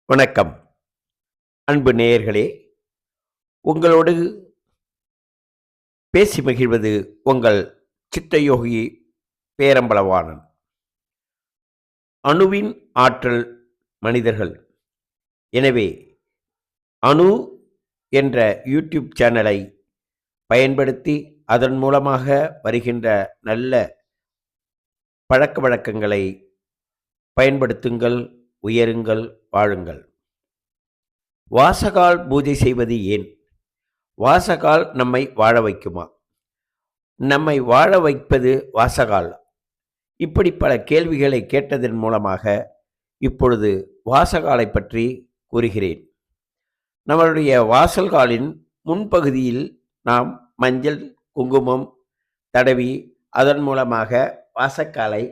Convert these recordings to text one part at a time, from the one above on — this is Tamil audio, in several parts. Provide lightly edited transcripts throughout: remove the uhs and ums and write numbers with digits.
வணக்கம் அன்பு நேயர்களே. உங்களோடு பேசி மகிழ்வது உங்கள் சித்தயோகி பேரம்பளவாணன். அணுவின் ஆற்றல் மனிதர்கள். எனவே அணு என்ற யூடியூப் சேனலை பயன்படுத்தி அதன் மூலமாக வருகின்ற நல்ல பழக்க வழக்கங்களை பயன்படுத்துங்கள், உயருங்கள், வாழுங்கள். வாசகால் பூஜை செய்வது ஏன்? வாசகால் நம்மை வாழ வைக்குமா? நம்மை வாழ வைப்பது வாசகால்? இப்படி பல கேள்விகளை கேட்டதன் மூலமாக இப்பொழுது வாசகாலை பற்றி கூறுகிறேன். நம்மளுடைய வாசல்காலின் முன்பகுதியில் நாம் மஞ்சள் குங்குமம் தடவி அதன் மூலமாக வாசக்காலை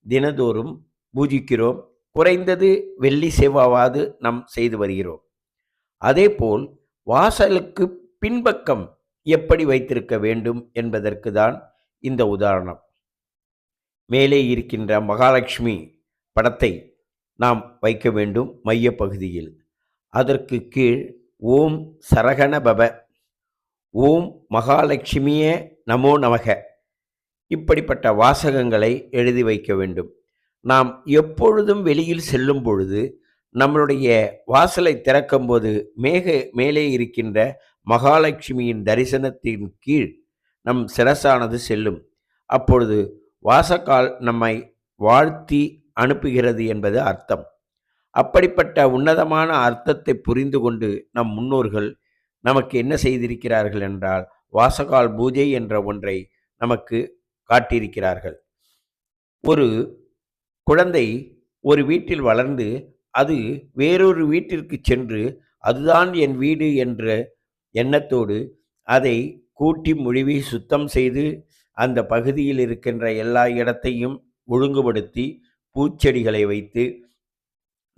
தினதோறும் பூஜிக்கிறோம். குறைந்தது வெள்ளி செவ்வாவது நாம் செய்து வருகிறோம். அதேபோல் வாசலுக்கு பின்பக்கம் எப்படி வைத்திருக்க வேண்டும் என்பதற்கு தான் இந்த உதாரணம். மேலே இருக்கின்ற மகாலட்சுமி படத்தை நாம் வைக்க வேண்டும் மையப்பகுதியில். அதற்கு கீழ் ஓம் சரகண பவ, ஓம் மகாலட்சுமியே நமோ நமக, இப்படிப்பட்ட வாசகங்களை எழுதி வைக்க வேண்டும். நாம் எப்பொழுதும் வெளியில் செல்லும் பொழுது நம்மளுடைய வாசலை திறக்கும்போது மேலே இருக்கின்ற மகாலட்சுமியின் தரிசனத்தின் கீழ் நம் சிரசானது செல்லும். அப்பொழுது வாசக்கால் நம்மை வாழ்த்தி அனுப்புகிறது என்பது அர்த்தம். அப்படிப்பட்ட உன்னதமான அர்த்தத்தை புரிந்து கொண்டு நம் முன்னோர்கள் நமக்கு என்ன செய்திருக்கிறார்கள் என்றால், வாசகால் பூஜை என்ற ஒன்றை நமக்கு காட்டியிருக்கிறார்கள். ஒரு குழந்தை ஒரு வீட்டில் வளர்ந்து அது வேறொரு வீட்டிற்கு சென்று அதுதான் என் வீடு என்ற எண்ணத்தோடு அதை கூட்டி முழுவி சுத்தம் செய்து அந்த பகுதியில் இருக்கின்ற எல்லா இடத்தையும் ஒழுங்குபடுத்தி பூச்செடிகளை வைத்து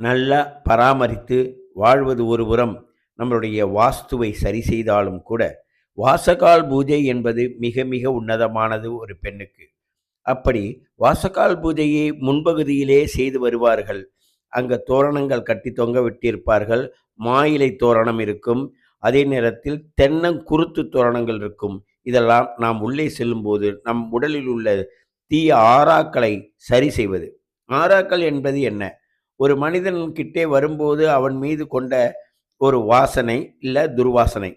நல்லா பராமரித்து வாழ்வது ஒருபுறம் நம்மளுடைய வாஸ்துவை சரி செய்தாலும் கூட வாசகால் பூஜை என்பது மிக மிக உன்னதமானது ஒரு பெண்ணுக்கு. அப்படி வாசகால் பூஜையை முன்பகுதியிலே செய்து வருவார்கள். அங்கே தோரணங்கள் கட்டி தொங்க விட்டிருப்பார்கள். மாயிலை தோரணம் இருக்கும். அதே நேரத்தில் தென்னங்குருத்து தோரணங்கள் இருக்கும். இதெல்லாம் நாம் உள்ளே செல்லும்போது நம் உடலில் உள்ள தீய ஆறாக்களை சரி செய்வது. ஆறாக்கள் என்பது என்ன? ஒரு மனிதன் கிட்டே வரும்போது அவன் மீது கொண்ட ஒரு வாசனை இல்லை துர்வாசனை.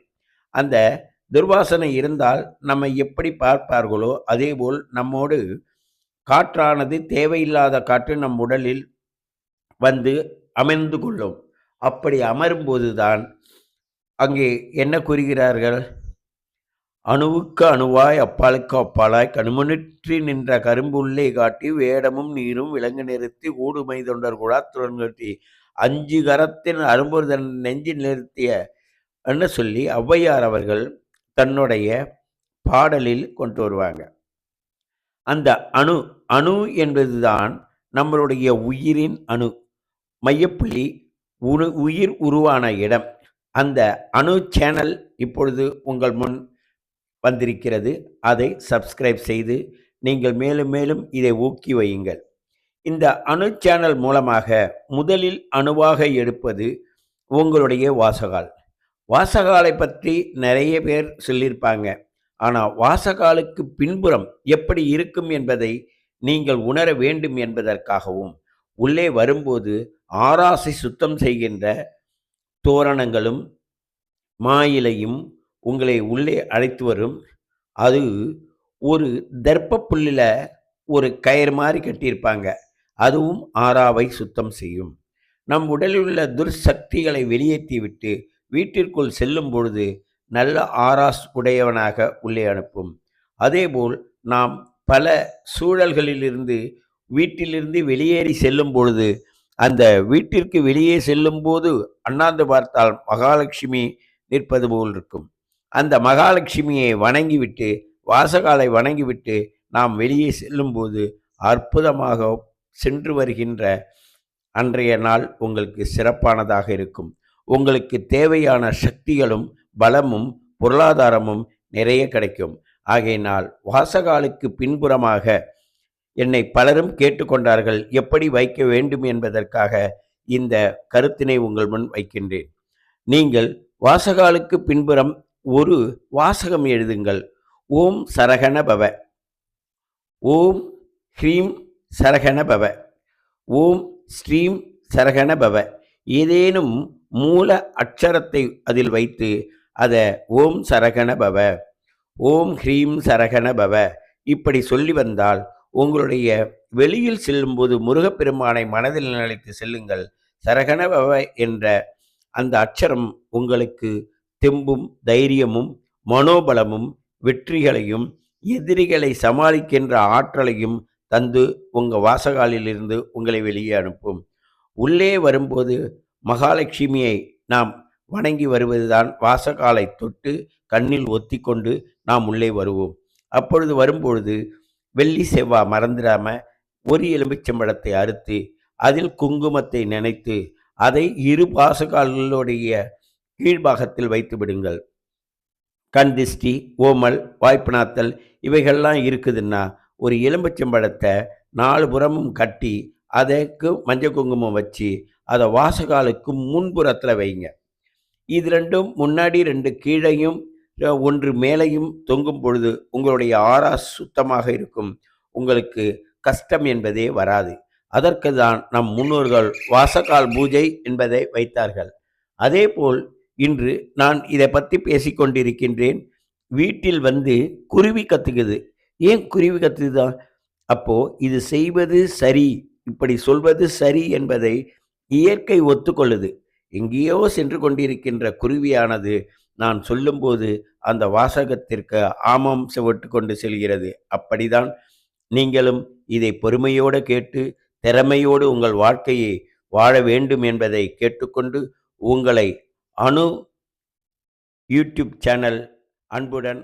அந்த துர்வாசனை இருந்தால் நம்மை எப்படி பார்ப்பார்களோ அதேபோல் நம்மோடு காற்றானது தேவையில்லாத காற்று நம் உடலில் வந்து அமர்ந்து கொள்ளும். அப்படி அமரும்போதுதான் அங்கே என்ன கூறுகிறார்கள்? அணுவுக்கு அணுவாய் அப்பாலுக்கு அப்பாலாய் கணுமுனிற்றி நின்ற கரும்பு உள்ளே காட்டி வேடமும் நீரும் விலங்கு நிறுத்தி ஊடுமை தொண்டர் குழாத்துடன் நிறுத்தி 5 கரத்தின் அரும்புதன் நெஞ்சு நிறுத்திய என்று சொல்லி ஔவையார் அவர்கள் தன்னுடைய பாடலில் கொண்டு வருவாங்க. அந்த அணு அணு என்பதுதான் நம்மளுடைய உயிரின் அணு, மையப்புள்ளி, உயிர் உருவான இடம். அந்த அணு சேனல் இப்பொழுது உங்கள் முன் வந்திருக்கிறது. அதை சப்ஸ்கிரைப் செய்து நீங்கள் மேலும் மேலும் இதை ஊக்கி வையுங்கள். இந்த அணு சேனல் மூலமாக முதலில் அணுவாக எடுப்பது உங்களுடைய வாசகால். வாசகாலை பற்றி நிறைய பேர் சொல்லியிருப்பாங்க. ஆனால் வாசகாலுக்கு பின்புறம் எப்படி இருக்கும் என்பதை நீங்கள் உணர வேண்டும் என்பதற்காகவும் உள்ளே வரும்போது ஆராசி சுத்தம் செய்கின்ற தோரணங்களும் மாயிலையும் உங்களை உள்ளே அழைத்து வரும். அது ஒரு தர்ப்ப புல்லில் ஒரு கயிறு மாதிரி கட்டியிருப்பாங்க. அதுவும் ஆறாவை சுத்தம் செய்யும். நம் உடலில் உள்ள துர்சக்திகளை வெளியேற்றிவிட்டு வீட்டிற்குள் செல்லும் பொழுது நல்ல ஆராஸ் உடையவனாக உள்ளே அனுப்பும். அதேபோல் நாம் பல சூழல்களிலிருந்து வீட்டிலிருந்து வெளியேறி செல்லும் பொழுது அந்த வீட்டிற்கு வெளியே செல்லும் போது அண்ணாந்து பார்த்தால் மகாலட்சுமி நிற்பது போல் இருக்கும். அந்த மகாலட்சுமியை வணங்கிவிட்டு வாசகாலை வணங்கிவிட்டு நாம் வெளியே செல்லும்போது அற்புதமாக சென்று வருகின்ற அன்றைய நாள் உங்களுக்கு சிறப்பானதாக இருக்கும். உங்களுக்கு தேவையான சக்திகளும் பலமும் பொருளாதாரமும் நிறைய கிடைக்கும். ஆகையினால் வாசகாலுக்கு பின்புறமாக என்னை பலரும் கேட்டுக்கொண்டார்கள், எப்படி வைக்க வேண்டும் என்பதற்காக இந்த கருத்தினை உங்கள் முன் வைக்கின்றேன். நீங்கள் வாசகாலுக்கு பின்புறம் ஒரு வாசகம் எழுதுங்கள். ஓம் சரகண பவ, ஓம் ஹ்ரீம் சரகண பவ, ஓம் ஸ்ரீம் சரகண பவ. ஏதேனும் மூல அட்சரத்தை அதில் வைத்து அதை ஓம் சரகண பவ, ஓம் ஹ்ரீம் சரகண பவ இப்படி சொல்லி வந்தால் உங்களுடைய வெளியில் செல்லும்போது முருகப்பெருமானை மனதில் நினைத்து செல்லுங்கள். சரகண பவ என்ற அந்த அட்சரம் உங்களுக்கு தெம்பும் தைரியமும் மனோபலமும் வெற்றிகளையும் எதிரிகளை சமாளிக்கின்ற ஆற்றலையும் தந்து உங்கள் வாசகாலிலிருந்து உங்களை வெளியே அனுப்பும். உள்ளே வரும்போது மகாலட்சுமியை நாம் வணங்கி வருவதுதான் வாசகாலை தொட்டு கண்ணில் ஒத்தி கொண்டு நாம் உள்ளே வருவோம். அப்பொழுது வரும்பொழுது வெள்ளி செவ்வாய் மறந்துடாம ஒரு எலுமிச்சம்பழத்தை அறுத்து அதில் குங்குமத்தை நினைத்து அதை இரு வாசகால்களுடைய கீழ்பாகத்தில் வைத்து விடுங்கள். கண் திஷ்டி, ஓமல், வாய்ப்புணாத்தல் இவைகள்லாம் இருக்குதுன்னா ஒரு எலுமிச்சம்பழத்தை 4 புறமும் கட்டி அதற்கு மஞ்சள் குங்குமம் வச்சு அதை வாசகாலுக்கு முன்புறத்தில் வைங்க. இது ரெண்டும் முன்னாடி 2 கீழையும் 1 மேலையும் தொங்கும் பொழுது உங்களுடைய ஆறா சுத்தமாக இருக்கும். உங்களுக்கு கஷ்டம் என்பதே வராது. அதற்கு தான் நம் முன்னோர்கள் வாசகால் பூஜை என்பதை வைத்தார்கள். அதேபோல் இன்று நான் இதை பற்றி பேசிக்கொண்டிருக்கின்றேன். வீட்டில் வந்து குருவி கத்துக்குது. ஏன் குருவி கத்துதான்? அப்போ இது செய்வது சரி, இப்படி சொல்வது சரி என்பதை இயற்கை ஒத்துக்கொள்ளுது. எங்கேயோ சென்று கொண்டிருக்கின்ற குருவியானது நான் சொல்லும்போது அந்த வாசகத்திற்கு ஆமாம் செவிட்டு கொண்டு செல்கிறது. அப்படிதான் நீங்களும் இதை பொறுமையோடு கேட்டு திறமையோடு உங்கள் வாழ்க்கையை வாழ வேண்டும் என்பதை கேட்டுக்கொண்டு உங்களை அணு யூடியூப் சேனல் அன்புடன்